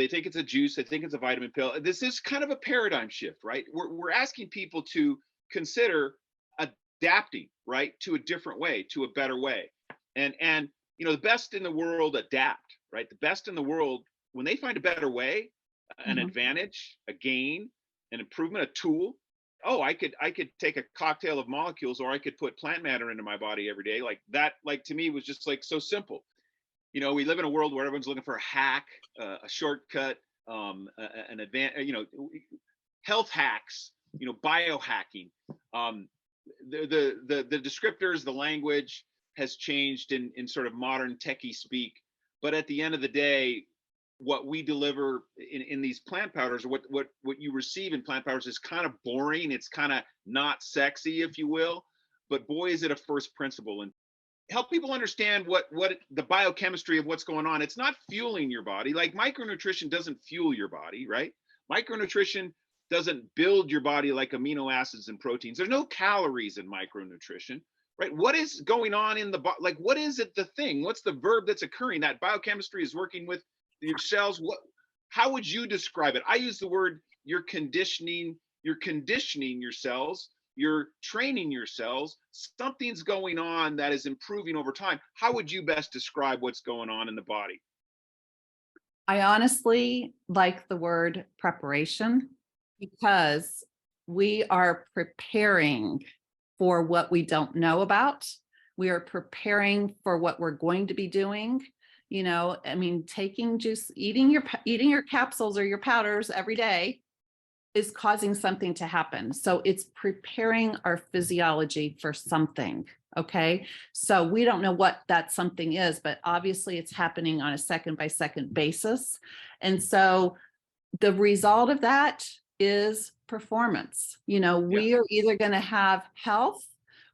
think it's a juice. They think it's a vitamin pill. This is kind of a paradigm shift, right? We're asking people to consider adapting, right, to a different way, to a better way. And the best in the world adapt, right? The best in the world, when they find a better way, an Mhm. advantage, a gain, an improvement, a tool. Oh, I could take a cocktail of molecules, or I could put plant matter into my body every day. Like that, like to me was just like so simple. We live in a world where everyone's looking for a hack, a shortcut, an advance, health hacks, biohacking. Um, the descriptors, the language has changed in sort of modern techie speak. But at the end of the day, what we deliver in these plant powders, or what you receive in plant powders, is kind of boring. It's kind of not sexy, if you will. But boy, is it a first principle, and help people understand what the biochemistry of what's going on. It's not fueling your body. Like micronutrition doesn't fuel your body, right? Micronutrition doesn't build your body like amino acids and proteins. There's no calories in micronutrition, right? What is going on in the body? Like, what is it, the thing? What's the verb that's occurring? That biochemistry is working with your cells. How would you describe it? I use the word you're conditioning your cells, you're training your cells. Something's going on that is improving over time. How would you best describe what's going on in the body? I honestly like the word preparation because we are preparing for what we don't know about. We are preparing for what we're going to be doing. I mean, taking juice, eating your capsules or your powders every day is causing something to happen. So it's preparing our physiology for something. Okay. So we don't know what that something is, but obviously it's happening on a second by second basis. And so the result of that is performance. Yeah. We are either going to have health,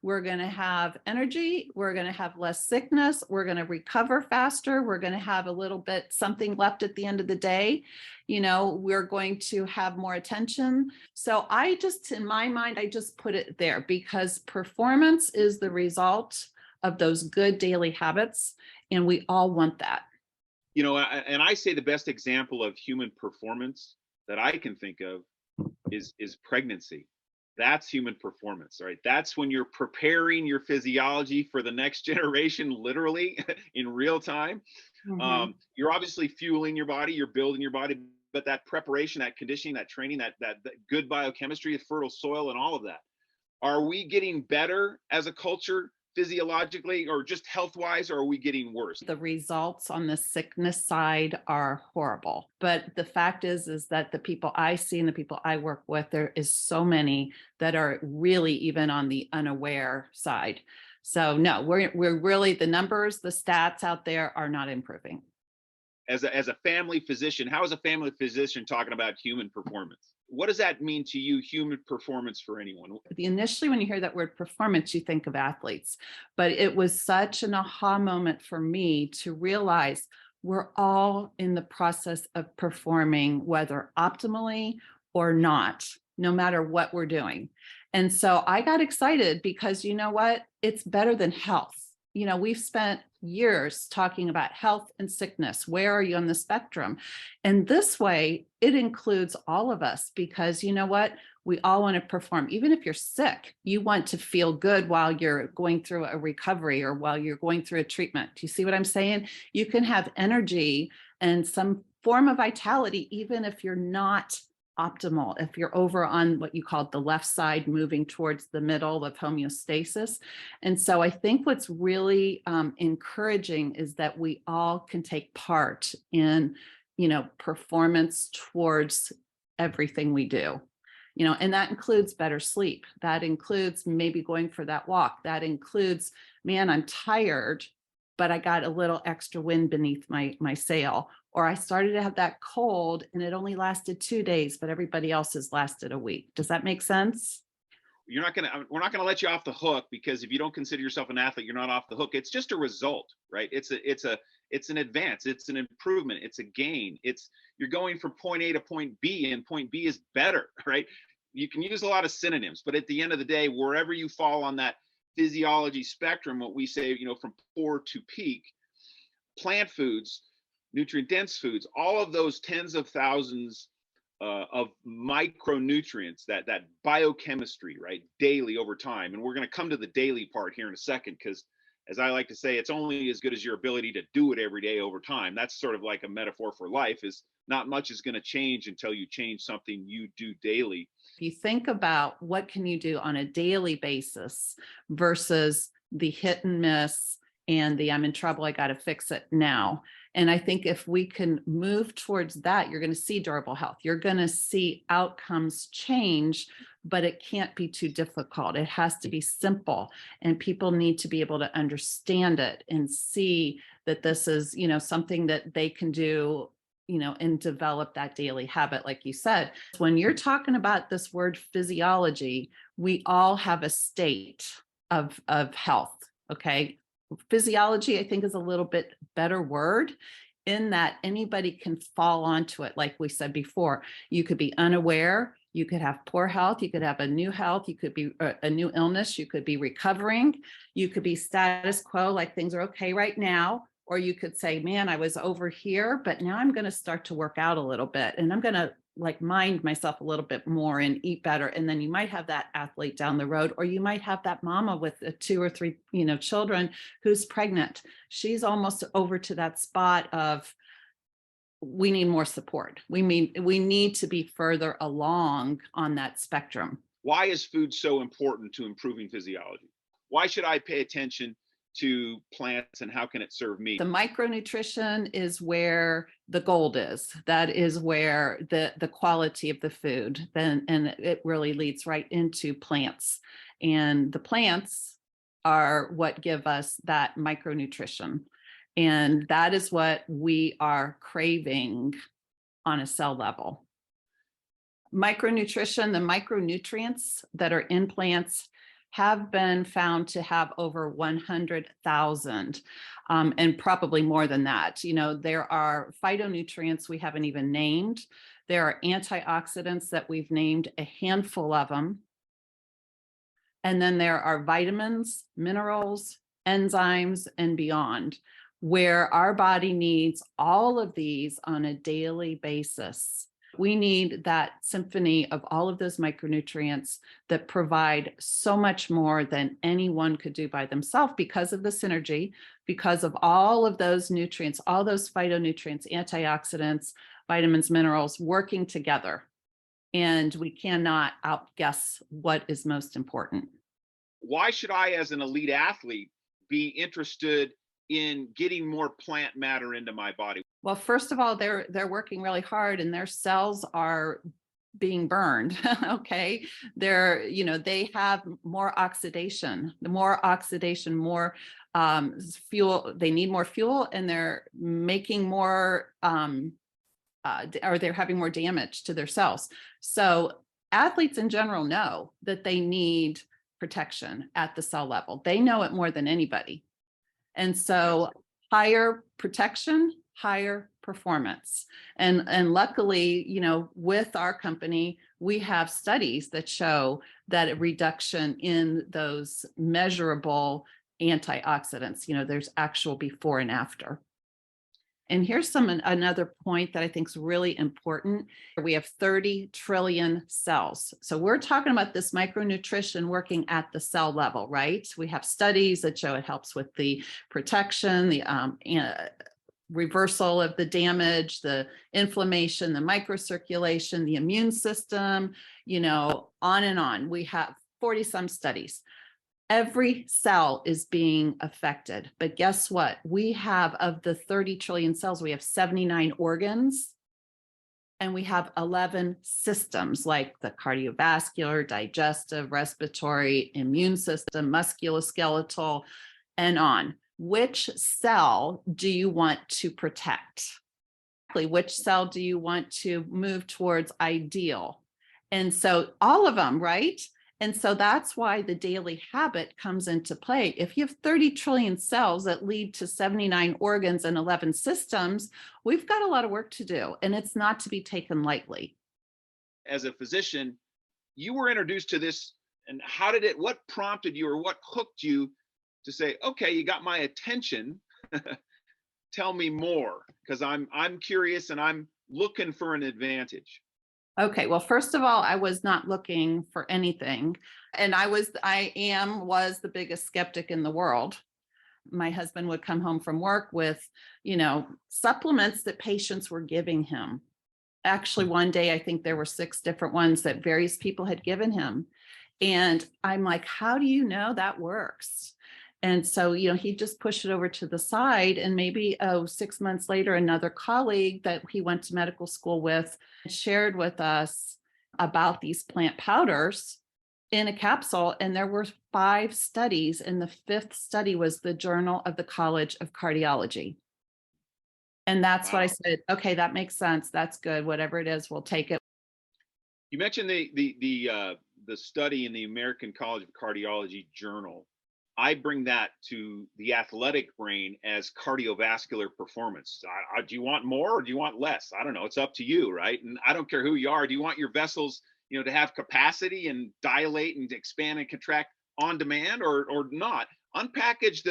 we're going to have energy, we're going to have less sickness, we're going to recover faster, we're going to have a little bit something left at the end of the day. We're going to have more attention. So in my mind, I just put it there because performance is the result of those good daily habits. And we all want that. And I say the best example of human performance that I can think of is pregnancy. That's human performance, right? That's when you're preparing your physiology for the next generation, literally in real time. Mhm. You're obviously fueling your body, you're building your body, but that preparation, that conditioning, that training, that good biochemistry, fertile soil, and all of that. Are we getting better as a culture physiologically, or just health wise, or are we getting worse? The results on the sickness side are horrible. But the fact is that the people I see and the people I work with, there is so many that are really even on the unaware side. So no, we're really, the numbers, the stats out there are not improving. As a family physician, how is a family physician talking about human performance? What does that mean to you, human performance for anyone? Initially, when you hear that word performance, you think of athletes, but it was such an aha moment for me to realize we're all in the process of performing, whether optimally or not, no matter what we're doing. And so I got excited because you know what? It's better than health. We've spent years talking about health and sickness. Where are you on the spectrum? And this way, it includes all of us because you know what? We all want to perform. Even if you're sick, you want to feel good while you're going through a recovery or while you're going through a treatment. Do you see what I'm saying? You can have energy and some form of vitality, even if you're not optimal, if you're over on what you call the left side, moving towards the middle of homeostasis. And so I think what's really encouraging is that we all can take part in, performance towards everything we do. And that includes better sleep. That includes maybe going for that walk. That includes, man, I'm tired, but I got a little extra wind beneath my sail. Or I started to have that cold and it only lasted 2 days, but everybody else has lasted a week. Does that make sense? We're not gonna let you off the hook, because if you don't consider yourself an athlete, you're not off the hook. It's just a result, right? It's an advance, it's an improvement, it's a gain. You're going from point A to point B, and point B is better, right? You can use a lot of synonyms, but at the end of the day, wherever you fall on that physiology spectrum, what we say, from poor to peak, plant foods, nutrient dense foods, all of those tens of thousands of micronutrients, that biochemistry, right, daily over time. And we're going to come to the daily part here in a second, because as I like to say, it's only as good as your ability to do it every day over time. That's sort of like a metaphor for life, is not much is going to change until you change something you do daily. If you think about what can you do on a daily basis versus the hit and miss and the I'm in trouble, I got to fix it now. And I think if we can move towards that, you're going to see durable health. You're going to see outcomes change, but it can't be too difficult. It has to be simple, and people need to be able to understand it and see that this is, something that they can do, and develop that daily habit. Like you said, when you're talking about this word physiology, we all have a state of health. Okay. Physiology, I think, is a little bit better word, in that anybody can fall onto it. Like we said before, you could be unaware, you could have poor health, you could have a new health, you could be a new illness, you could be recovering, you could be status quo, like things are okay right now. Or you could say, man, I was over here, but now I'm going to start to work out a little bit, and I'm going to mind myself a little bit more and eat better. And then you might have that athlete down the road, or you might have that mama with 2 or 3, children, who's pregnant. She's almost over to that spot of, we need more support. We need to be further along on that spectrum. Why is food so important to improving physiology? Why should I pay attention to plants, and how can it serve me? The micronutrition is where the gold is. That is where the quality of the food, and it really leads right into plants. And the plants are what give us that micronutrition. And that is what we are craving on a cell level. Micronutrition, the micronutrients that are in plants, have been found to have over 100,000, and probably more than that. There are phytonutrients we haven't even named. There are antioxidants that we've named a handful of them. And then there are vitamins, minerals, enzymes, and beyond, where our body needs all of these on a daily basis. We need that symphony of all of those micronutrients that provide so much more than anyone could do by themselves, because of the synergy, because of all of those nutrients, all those phytonutrients, antioxidants, vitamins, minerals working together. And we cannot outguess what is most important. Why should I, as an elite athlete, be interested in getting more plant matter into my body? Well, first of all, they're working really hard, and their cells are being burned. Okay. They have more oxidation. The more oxidation, more fuel. They need more fuel, and they're making more, or they're having more damage to their cells. So athletes in general know that they need protection at the cell level. They know it more than anybody. And so higher protection, higher performance. And luckily, with our company, we have studies that show that a reduction in those measurable antioxidants, there's actual before and after. And here's another point that I think is really important. We have 30 trillion cells. So we're talking about this micronutrition working at the cell level, right? We have studies that show it helps with the protection, the reversal of the damage, the inflammation, the microcirculation, the immune system, on and on. We have 40 some studies. Every cell is being affected. But guess what? We have, of the 30 trillion cells, we have 79 organs, and we have 11 systems, like the cardiovascular, digestive, respiratory, immune system, musculoskeletal, and on. Which cell do you want to protect? Which cell do you want to move towards ideal? And so all of them, right? And so that's why the daily habit comes into play. If you have 30 trillion cells that lead to 79 organs and 11 systems, we've got a lot of work to do, and it's not to be taken lightly. As a physician, you were introduced to this, and what prompted you, or what hooked you to say, okay, you got my attention tell me more, because I'm curious and I'm looking for an advantage. Okay, well, first of all, I was not looking for anything. And was the biggest skeptic in the world. My husband would come home from work with, supplements that patients were giving him. Actually, one day, I think there were 6 different ones that various people had given him. And I'm like, how do you know that works? And so, he just pushed it over to the side. And maybe, 6 months later, another colleague that he went to medical school with shared with us about these plant powders in a capsule. And there were 5 studies. And the 5th study was the Journal of the College of Cardiology. And that's what I Wow. said. Okay, that makes sense. That's good. Whatever it is, we'll take it. You mentioned the study in the American College of Cardiology journal. I bring that to the athletic brain as cardiovascular performance. Do you want more or do you want less? I don't know. It's up to you, right? And I don't care who you are. Do you want your vessels, to have capacity and dilate and expand and contract on demand, or not? Unpackage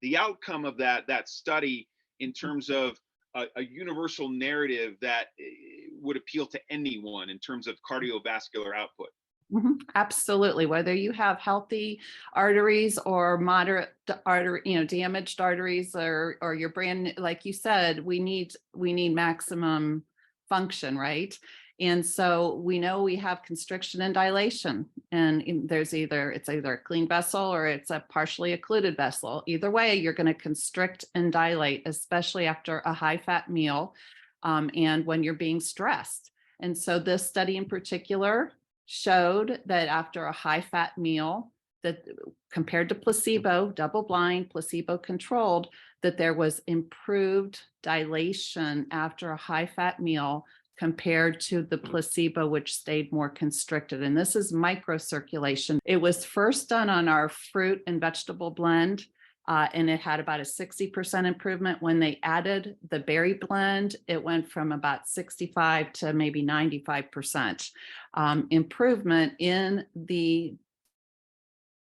the outcome of that study in terms of a universal narrative that would appeal to anyone in terms of cardiovascular output. Absolutely. Whether you have healthy arteries or moderate artery, damaged arteries, or your brand, like you said, we need maximum function, right? And so we know we have constriction and dilation, and it's either a clean vessel or it's a partially occluded vessel. Either way, you're going to constrict and dilate, especially after a high fat meal, and when you're being stressed. And so this study in particular showed that after a high fat meal, that compared to placebo, double blind, placebo controlled, that there was improved dilation after a high fat meal compared to the placebo, which stayed more constricted. And this is microcirculation. It was first done on our fruit and vegetable blend. And it had about a 60% improvement. When they added the berry blend, it went from about 65 to maybe 95% improvement in the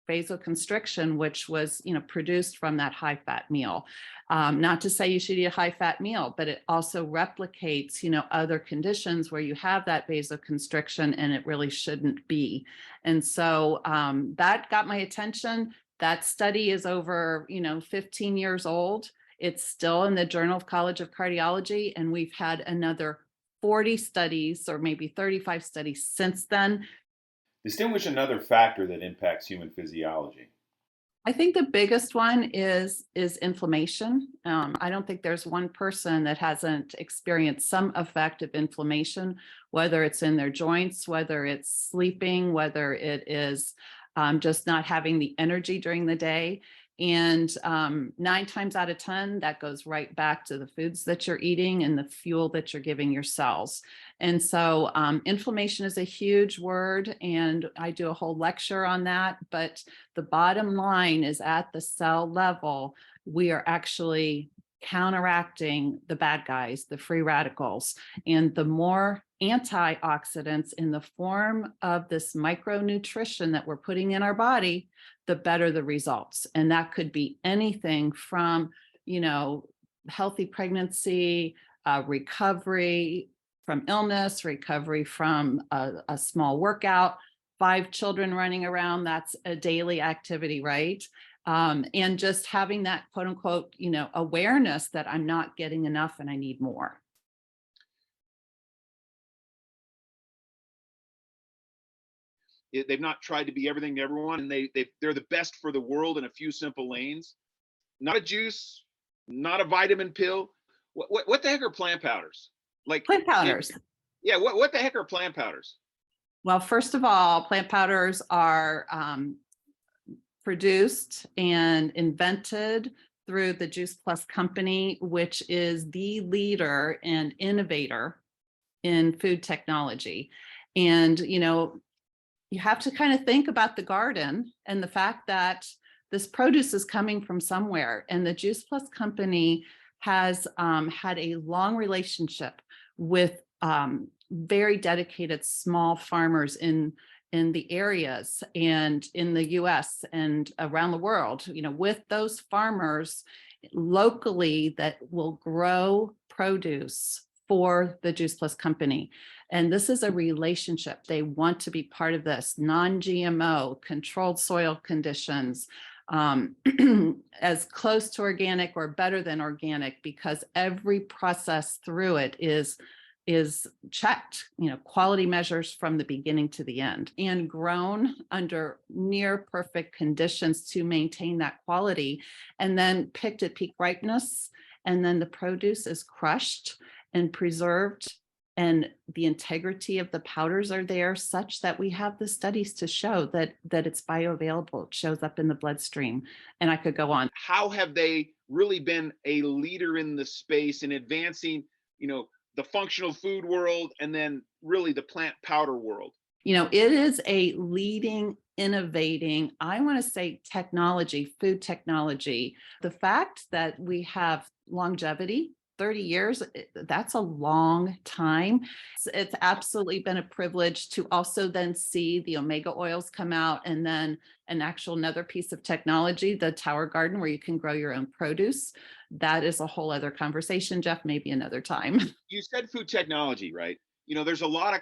vasoconstriction, which was, produced from that high fat meal. Not to say you should eat a high fat meal, but it also replicates, other conditions where you have that vasoconstriction and it really shouldn't be. And so that got my attention. That study is over, 15 years old. It's still in the Journal of College of Cardiology, and we've had another 40 studies or maybe 35 studies since then. Distinguish another factor that impacts human physiology. I think the biggest one is inflammation. I don't think there's one person that hasn't experienced some effect of inflammation, whether it's in their joints, whether it's sleeping, whether it is just not having the energy during the day. And 9 times out of 10, that goes right back to the foods that you're eating and the fuel that you're giving your cells. And so inflammation is a huge word, and I do a whole lecture on that. But the bottom line is, at the cell level, we are actually counteracting the bad guys, the free radicals. And the more antioxidants in the form of this micronutrition that we're putting in our body, the better the results. And that could be anything from, healthy pregnancy, recovery from illness, recovery from a small workout, 5 children running around. That's a daily activity, right? And just having that quote unquote, awareness that I'm not getting enough and I need more. They've not tried to be everything to everyone, and they're the best for the world in a few simple lanes. Not a juice, not a vitamin pill. What the heck are plant powders? Like Plant powders. Yeah, what the heck are plant powders? Well, first of all, plant powders are produced and invented through the Juice Plus company, which is the leader and innovator in food technology. And, you have to kind of think about the garden and the fact that this produce is coming from somewhere. And the Juice Plus company has had a long relationship with very dedicated small farmers in in the areas and in the US and around the world, with those farmers locally that will grow produce for the Juice Plus company. And this is a relationship. They want to be part of this non-GMO, controlled soil conditions, as close to organic or better than organic, because every process through it is checked, quality measures from the beginning to the end, and grown under near perfect conditions to maintain that quality, and then picked at peak ripeness. And then the produce is crushed and preserved, and the integrity of the powders are there such that we have the studies to show that it's bioavailable. It shows up in the bloodstream, and I could go on. How have they really been a leader in the space in advancing, the functional food world, and then really the plant powder world? It is a leading, innovating, I want to say technology, food technology. The fact that we have longevity, 30 years, that's a long time. It's absolutely been a privilege to also then see the omega oils come out, and then another piece of technology, the tower garden, where you can grow your own produce. That is a whole other conversation, Jeff, maybe another time. You said food technology, right? There's a lot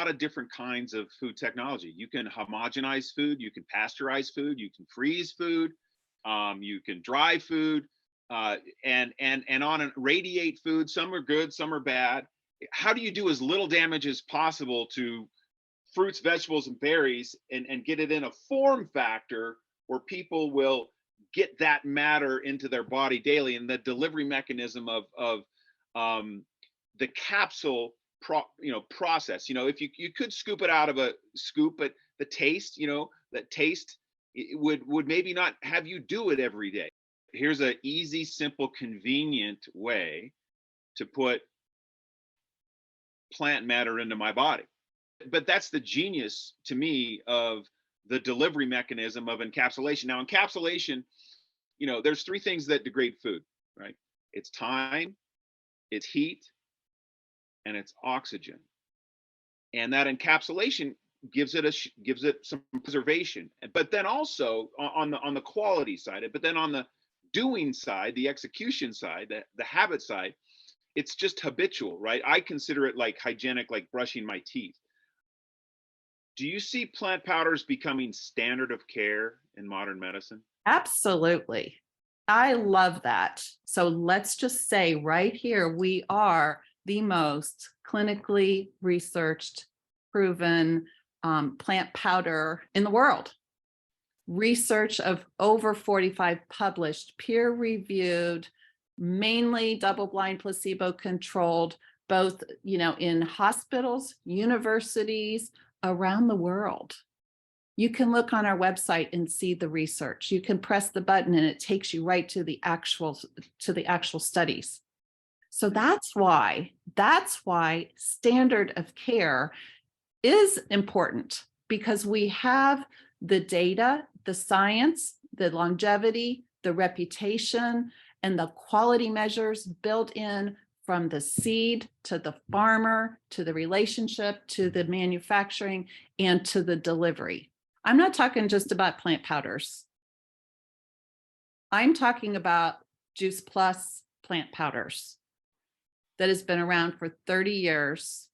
of different kinds of food technology. You can homogenize food, you can pasteurize food, you can freeze food, you can dry food, and on and radiate food. Some are good, some are bad. How do you do as little damage as possible to fruits, vegetables, and berries, and get it in a form factor where people will get that matter into their body daily? And the delivery mechanism of the capsule process. If you could scoop it out of a scoop, but the taste, that taste, it would maybe not have you do it every day. Here's an easy, simple, convenient way to put plant matter into my body. But that's the genius to me of the delivery mechanism of encapsulation. Now, encapsulation, there's three things that degrade food, right? It's time, it's heat, and it's oxygen. And that encapsulation gives it some preservation. But then also on the quality side, but then on the doing side, the execution side, the habit side, it's just habitual, right? I consider it like hygienic, like brushing my teeth. Do you see plant powders becoming standard of care in modern medicine? Absolutely. I love that. So let's just say right here, we are the most clinically researched, proven plant powder in the world. Research of over 45 published, peer-reviewed, mainly double-blind, placebo-controlled, both in hospitals, universities around the world. You can look on our website and see the research. You can press the button and it takes you right to the actual studies. So that's why standard of care is important, because we have the data, the science, the longevity, the reputation, and the quality measures built in from the seed to the farmer, to the relationship, to the manufacturing, and to the delivery. I'm not talking just about plant powders. I'm talking about Juice Plus plant powders that has been around for 30 years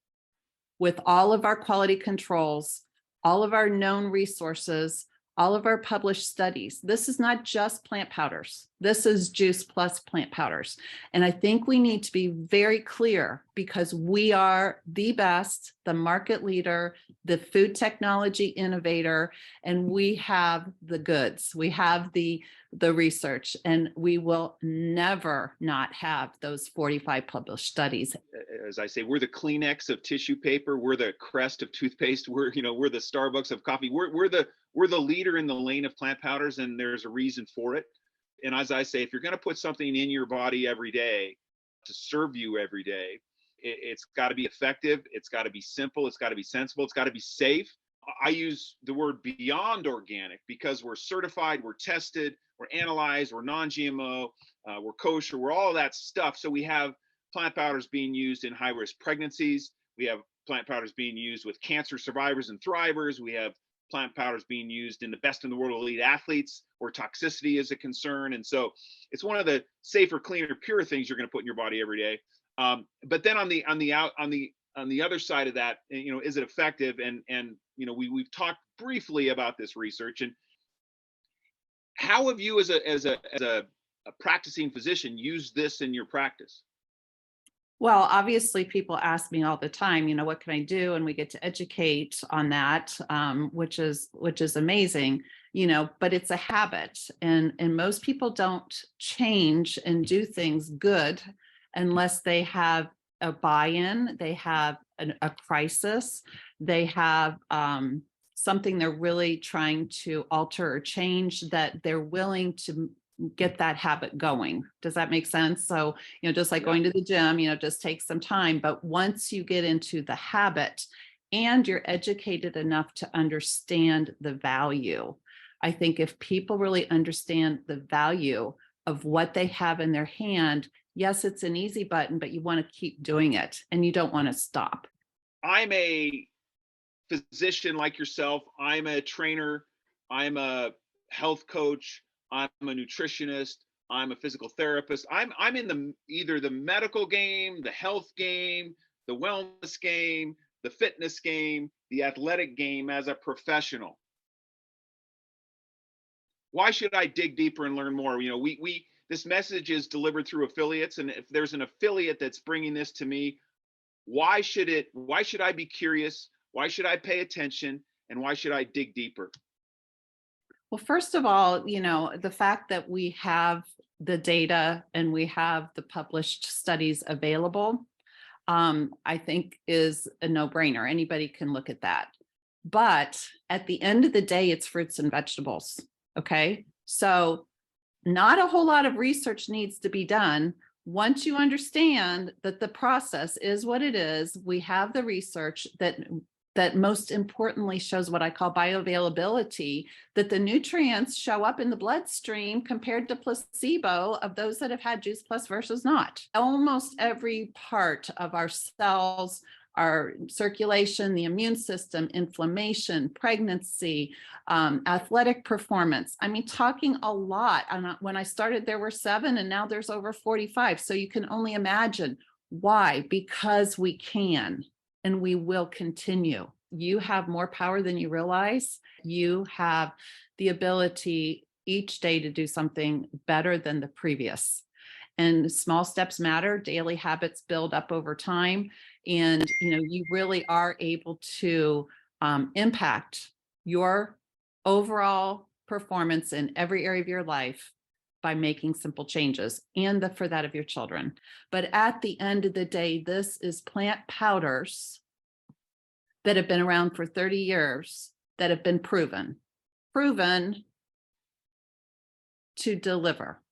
with all of our quality controls, all of our known resources, all of our published studies. This is not just plant powders. This is Juice Plus plant powders. And I think we need to be very clear, because we are the best, the market leader, the food technology innovator, and we have the goods. We have the research, and we will never not have those 45 published studies. As I say, we're the Kleenex of tissue paper. We're the Crest of toothpaste. We're the Starbucks of coffee. We're the leader in the lane of plant powders, and there's a reason for it. And as I say, if you're going to put something in your body every day to serve you every day, it's got to be effective. It's got to be simple. It's got to be sensible. It's got to be safe. I use the word beyond organic because we're certified, we're tested, we're analyzed, we're non-GMO, we're kosher, we're all that stuff. So we have plant powders being used in high-risk pregnancies. We have plant powders being used with cancer survivors and thrivers. We have plant powders being used in the best in the world elite athletes, where toxicity is a concern. And so it's one of the safer, cleaner, pure things you're going to put in your body every day. But then on the other side of that, is it effective? And we've talked briefly about this research. And how have you, as a practicing physician, used this in your practice? Well, obviously, people ask me all the time, what can I do? And we get to educate on that, which is amazing, but it's a habit. And most people don't change and do things good unless they have a buy-in, they have a crisis, they have something they're really trying to alter or change, that they're willing to get that habit going. Does that make sense? So, just like going to the gym, just takes some time. But once you get into the habit and you're educated enough to understand the value, I think if people really understand the value of what they have in their hand, yes, it's an easy button, but you want to keep doing it and you don't want to stop. I'm a physician like yourself. I'm a trainer. I'm a health coach. I'm a nutritionist. I'm a physical therapist. I'm in either the medical game, the health game, the wellness game, the fitness game, the athletic game as a professional. Why should I dig deeper and learn more? This message is delivered through affiliates, and if there's an affiliate that's bringing this to me, why should I be curious? Why should I pay attention? And why should I dig deeper? Well, first of all, the fact that we have the data and we have the published studies available, I think is a no-brainer. Anybody can look at that. But at the end of the day, it's fruits and vegetables. Okay. So not a whole lot of research needs to be done. Once you understand that the process is what it is, we have the research that most importantly shows what I call bioavailability, that the nutrients show up in the bloodstream compared to placebo of those that have had Juice Plus versus not. Almost every part of our cells, our circulation, the immune system, inflammation, pregnancy, athletic performance. I mean, talking a lot. When I started, there were 7 and now there's over 45. So you can only imagine why, because we can. And we will continue. You have more power than you realize. You have the ability each day to do something better than the previous. And small steps matter. Daily habits build up over time. And, you really are able to impact your overall performance in every area of your life by making simple changes, and for that of your children. But at the end of the day, this is plant powders that have been around for 30 years that have been proven to deliver.